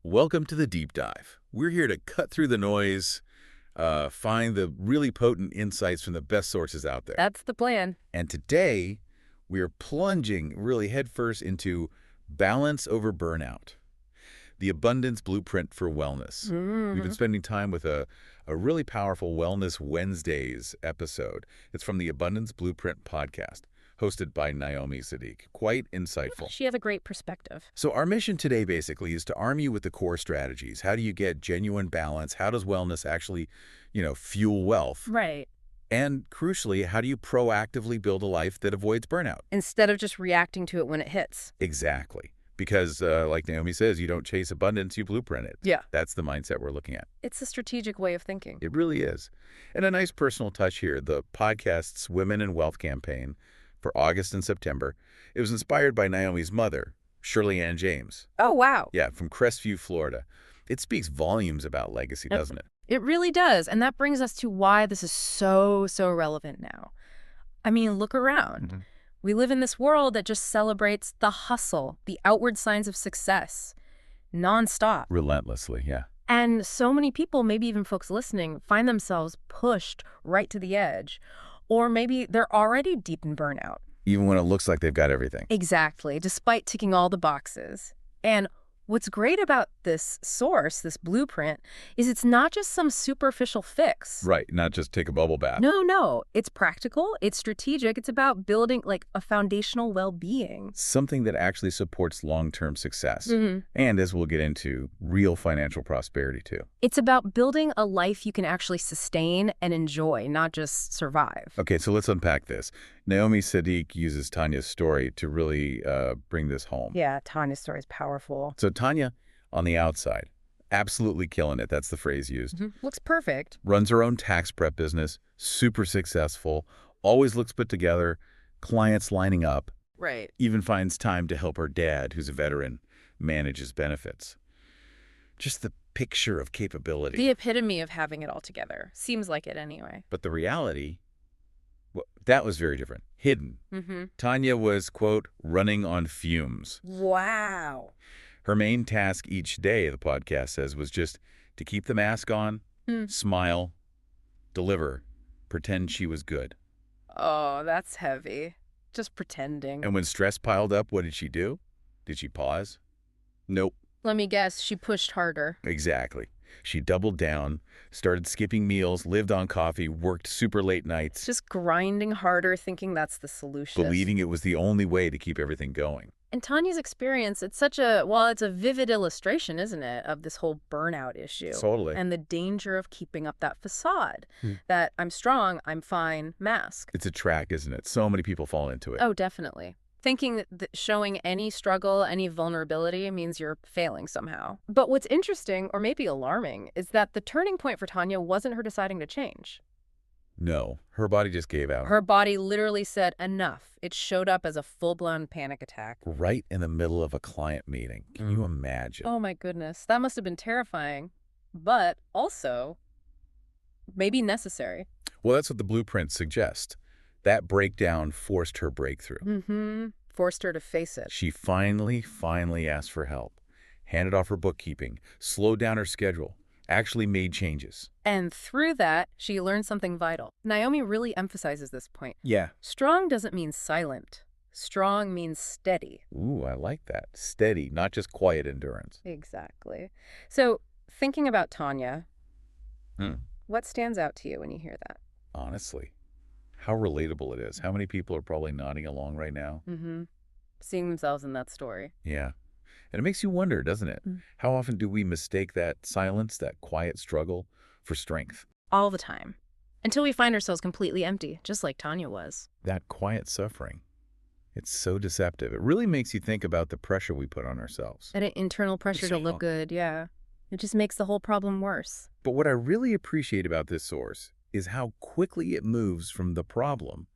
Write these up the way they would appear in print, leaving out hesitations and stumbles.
Welcome to the deep dive. We're here to cut through the noise, find the really potent insights from the best sources out there. That's the plan. And today, we are plunging really headfirst into balance over burnout, the abundance blueprint for wellness. We've been spending time with a really powerful Wellness Wednesdays episode. It's from the Abundance Blueprint podcast, hosted by Naomi Saadiq. Quite insightful. She has a great perspective. So our mission today basically is to arm you with the core strategies. How do you get genuine balance? How does wellness actually, fuel wealth? Right. And crucially, how do you proactively build a life that avoids burnout? Instead of just reacting to it when it hits. Exactly. Because like Naomi says, you don't chase abundance, you blueprint it. Yeah. That's the mindset we're looking at. It's a strategic way of thinking. It really is. And a nice personal touch here, the podcast's Women in Wealth campaign for August and September. It was inspired by Naomi's mother, Shirley Ann James. Oh, wow. Yeah, from Crestview, Florida. It speaks volumes about legacy, doesn't it? It really does. And that brings us to why this is so relevant now. I mean, look around. We live in this world that just celebrates the hustle, the outward signs of success, nonstop. Relentlessly, yeah. And so many people, maybe even folks listening, find themselves pushed right to the edge. Or maybe they're already deep in burnout. Even when it looks like they've got everything. Exactly, despite ticking all the boxes. And what's great about this source, this blueprint, is it's not just some superficial fix. Right, not just take a bubble bath. No. It's practical, it's strategic, it's about building like a foundational well-being. Something that actually supports long-term success. And as we'll get into, real financial prosperity too. It's about building a life you can actually sustain and enjoy, not just survive. Okay, so let's unpack this. Naomi Saadiq uses Tanya's story to really bring this home. Yeah, Tanya's story is powerful. So Tanya, on the outside, absolutely killing it. That's the phrase used. Looks perfect. Runs her own tax prep business, super successful, always looks put together, clients lining up. Right. Even finds time to help her dad, who's a veteran, manage his benefits. Just the picture of capability. The epitome of having it all together. Seems like it anyway. But the reality, well, that was very different. Hidden. Tanya was, quote, running on fumes. Wow. Her main task each day, the podcast says, was just to keep the mask on, smile, deliver, pretend she was good. Oh, that's heavy. Just pretending. And when stress piled up, what did she do? Did she pause? Nope. Let me guess, she pushed harder. Exactly. She doubled down, started skipping meals, lived on coffee, worked super late nights. Just grinding harder, thinking that's the solution. Believing it was the only way to keep everything going. And Tanya's experience, it's such a, well, it's a vivid illustration, isn't it, of this whole burnout issue. Totally. And the danger of keeping up that facade, that I'm strong, I'm fine, mask. It's a track, isn't it? So many people fall into it. Oh, definitely. Thinking that showing any struggle, any vulnerability means you're failing somehow. But what's interesting, or maybe alarming, is that the turning point for Tanya wasn't her deciding to change. No, her body just gave out. Her body literally said enough. It showed up as a full-blown panic attack. Right in the middle of a client meeting. Can you imagine? Oh my goodness, that must have been terrifying, but also maybe necessary. Well, that's what the blueprint suggests. That breakdown forced her breakthrough. Forced her to face it. She finally asked for help, handed off her bookkeeping, slowed down her schedule, actually made changes. And through that, she learned something vital. Naomi really emphasizes this point. Yeah. Strong doesn't mean silent. Strong means steady. Ooh, I like that. Steady, not just quiet endurance. Exactly. So, thinking about Tanya, what stands out to you when you hear that? Honestly, how relatable it is. How many people are probably nodding along right now? Seeing themselves in that story. Yeah. And it makes you wonder, doesn't it? How often do we mistake that silence, that quiet struggle, for strength? All the time. Until we find ourselves completely empty, just like Tanya was. That quiet suffering. It's so deceptive. It really makes you think about the pressure we put on ourselves. That internal pressure to look good, yeah. It just makes the whole problem worse. But what I really appreciate about this source is how quickly it moves from the problem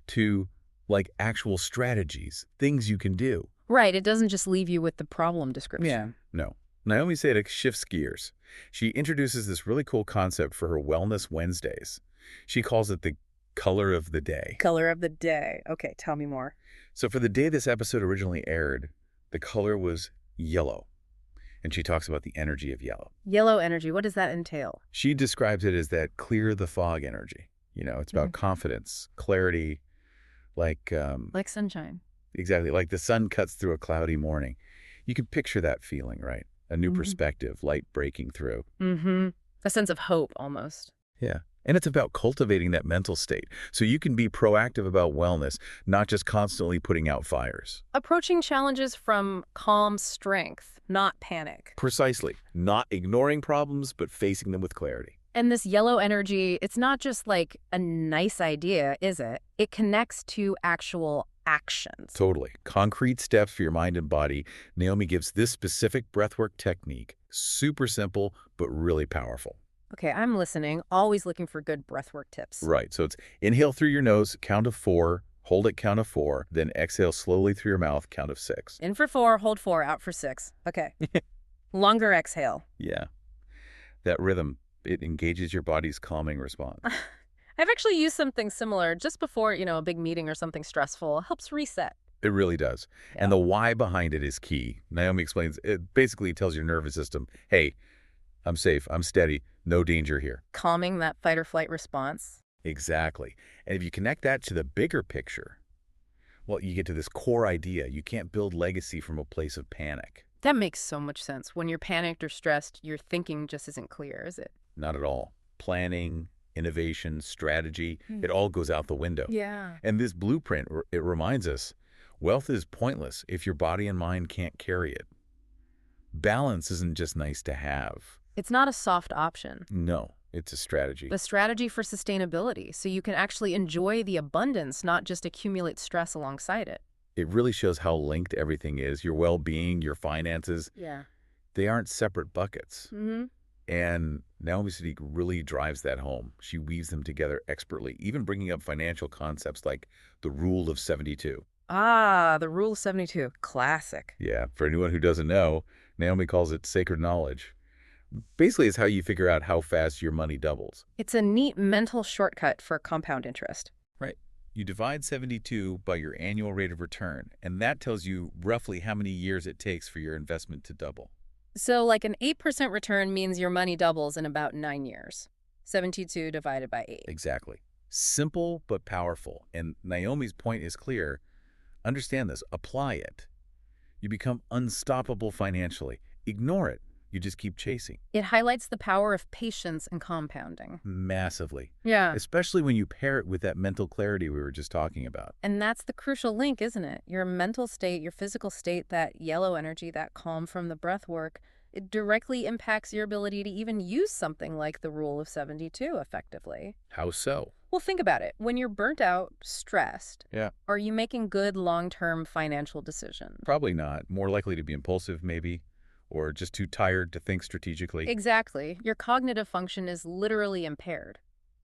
to, like, actual strategies, things you can do. Right, it doesn't just leave you with the problem description. Yeah. No. Naomi Saadiq shifts gears. She introduces this really cool concept for her Wellness Wednesdays. She calls it the color of the day. Color of the day. Okay, tell me more. So for the day this episode originally aired, the color was yellow. And she talks about the energy of yellow. Yellow energy, what does that entail? She describes it as that clear the fog energy. It's about confidence, clarity, like Like sunshine. exactly, like the sun cuts through a cloudy morning. You can picture that feeling, right? A new perspective, light breaking through. A sense of hope, almost. Yeah. And it's about cultivating that mental state so you can be proactive about wellness, not just constantly putting out fires. Approaching challenges from calm strength, not panic. Precisely. Not ignoring problems, but facing them with clarity. And this yellow energy, it's not just like a nice idea, is it? It connects to actual actions. Totally. Concrete steps for your mind and body. Naomi gives this specific breathwork technique. Super simple, but really powerful. Okay, I'm listening, always looking for good breathwork tips. Right. So it's inhale through your nose, count of 4, hold it, count of 4, then exhale slowly through your mouth, count of 6. In for 4, hold 4, out for 6. Okay. Longer exhale. Yeah. That rhythm, it engages your body's calming response. I've actually used something similar just before, a big meeting or something stressful. It helps reset. It really does. Yeah. And the why behind it is key. Naomi explains, it basically tells your nervous system, hey, I'm safe, I'm steady, no danger here. Calming that fight or flight response. Exactly. And if you connect that to the bigger picture, well, you get to this core idea. You can't build legacy from a place of panic. That makes so much sense. When you're panicked or stressed, your thinking just isn't clear, is it? Not at all. Planning, innovation, strategy, it all goes out the window. Yeah. And this blueprint, it reminds us, wealth is pointless if your body and mind can't carry it. Balance isn't just nice to have. It's not a soft option. No, it's a strategy. A strategy for sustainability, so you can actually enjoy the abundance, not just accumulate stress alongside it. It really shows how linked everything is. Your well-being, your finances, Yeah. they aren't separate buckets. And Naomi Saadiq really drives that home. She weaves them together expertly, even bringing up financial concepts like the Rule of 72. Ah, the Rule of 72. Classic. Yeah, for anyone who doesn't know, Naomi calls it sacred knowledge. Basically, it's how you figure out how fast your money doubles. It's a neat mental shortcut for compound interest. Right. You divide 72 by your annual rate of return, and that tells you roughly how many years it takes for your investment to double. So like an 8% return means your money doubles in about 9 years. 72 divided by 8. Exactly. Simple but powerful. And Naomi's point is clear. Understand this. Apply it. You become unstoppable financially. Ignore it. You just keep chasing. It highlights the power of patience and compounding. Massively. Yeah. Especially when you pair it with that mental clarity we were just talking about. And that's the crucial link, isn't it? Your mental state, your physical state, that yellow energy, that calm from the breath work, it directly impacts your ability to even use something like the Rule of 72 effectively. How so? Well, think about it. When you're burnt out, stressed, Yeah. are you making good long-term financial decisions? Probably not. More likely to be impulsive, maybe. Or just too tired to think strategically. Exactly. Your cognitive function is literally impaired.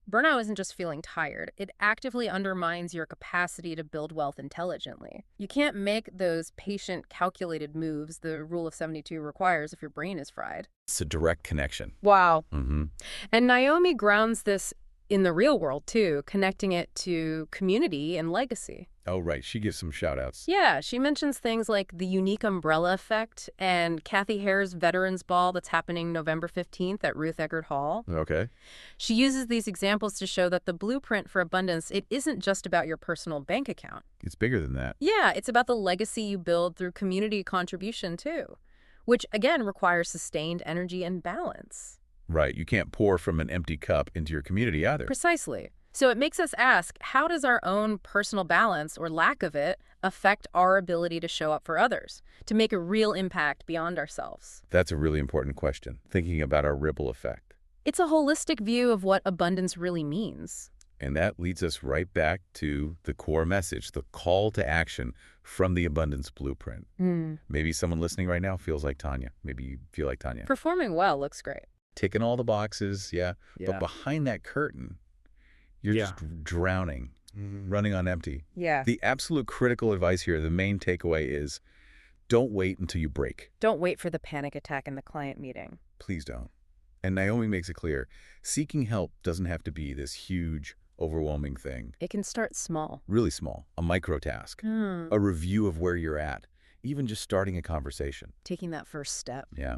Burnout isn't just feeling tired. It actively undermines your capacity to build wealth intelligently. You can't make those patient, calculated moves the Rule of 72 requires if your brain is fried. It's a direct connection. Wow. Mm-hmm. And Naomi grounds this in the real world, too, connecting it to community and legacy. Oh, right. She gives some shout-outs. Yeah, she mentions things like the unique umbrella effect and Kathy Hare's Veterans Ball that's happening November 15th at Ruth Eggert Hall. Okay. She uses these examples to show that the blueprint for abundance, it isn't just about your personal bank account. It's bigger than that. Yeah, it's about the legacy you build through community contribution, too, which, again, requires sustained energy and balance. Right. You can't pour from an empty cup into your community either. Precisely. So it makes us ask, how does our own personal balance, or lack of it, affect our ability to show up for others, to make a real impact beyond ourselves? That's a really important question, thinking about our ripple effect. It's a holistic view of what abundance really means. And that leads us right back to the core message, the call to action from the abundance blueprint. Maybe someone listening right now feels like Tanya. Maybe you feel like Tanya. Performing well looks great. Ticking all the boxes, yeah. But behind that curtain, you're just drowning, running on empty. Yeah. The absolute critical advice here, the main takeaway is don't wait until you break. Don't wait for the panic attack in the client meeting. Please don't. And Naomi makes it clear, seeking help doesn't have to be this huge, overwhelming thing. It can start small. Really small, a micro task, a review of where you're at, even just starting a conversation. Taking that first step. Yeah.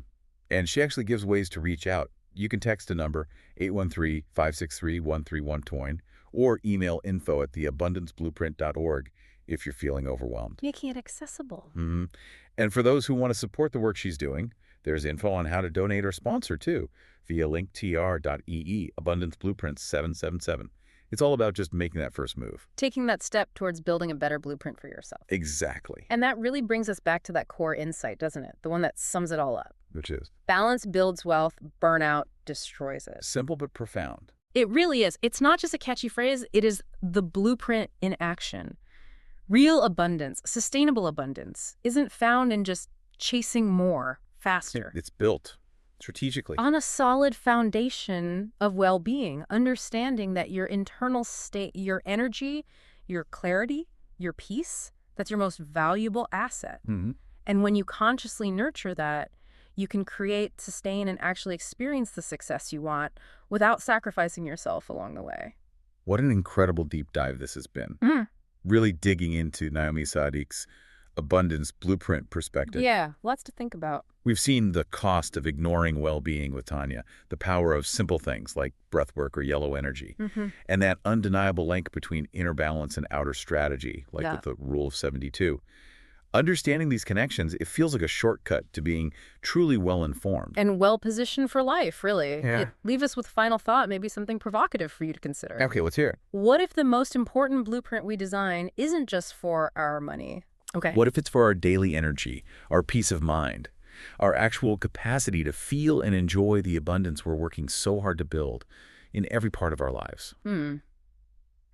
And she actually gives ways to reach out. You can text a number, 813-563-1312, or email info@theabundanceblueprint.org if you're feeling overwhelmed. Making it accessible. And for those who want to support the work she's doing, there's info on how to donate or sponsor, too, via linktr.ee, Abundance Blueprint 777. It's all about just making that first move. Taking that step towards building a better blueprint for yourself. Exactly. And that really brings us back to that core insight, doesn't it? The one that sums it all up. Which is? Balance builds wealth, burnout destroys it. Simple but profound. It really is. It's not just a catchy phrase, it is the blueprint in action. Real abundance, sustainable abundance, isn't found in just chasing more, faster. It's built strategically. On a solid foundation of well-being, understanding that your internal state, your energy, your clarity, your peace, that's your most valuable asset. And when you consciously nurture that, you can create, sustain, and actually experience the success you want without sacrificing yourself along the way. What an incredible deep dive this has been. Really digging into Naomi Saadiq's abundance blueprint perspective. Yeah, lots to think about. We've seen the cost of ignoring well-being with Tanya, the power of simple things like breathwork or yellow energy, and that undeniable link between inner balance and outer strategy, like with the Rule of 72. Understanding these connections, it feels like a shortcut to being truly well-informed. And well-positioned for life, really. Yeah. Leave us with final thought, maybe something provocative for you to consider. Okay, let's hear it. What if the most important blueprint we design isn't just for our money? Okay. What if it's for our daily energy, our peace of mind, our actual capacity to feel and enjoy the abundance we're working so hard to build in every part of our lives?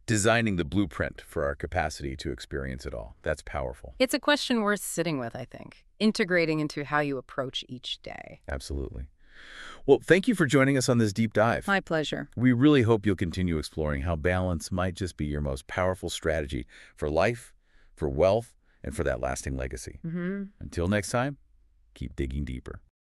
Designing the blueprint for our capacity to experience it all. That's powerful. It's a question worth sitting with, I think. Integrating into how you approach each day. Absolutely. Well, thank you for joining us on this deep dive. My pleasure. We really hope you'll continue exploring how balance might just be your most powerful strategy for life, for wealth, and for that lasting legacy. Until next time, keep digging deeper.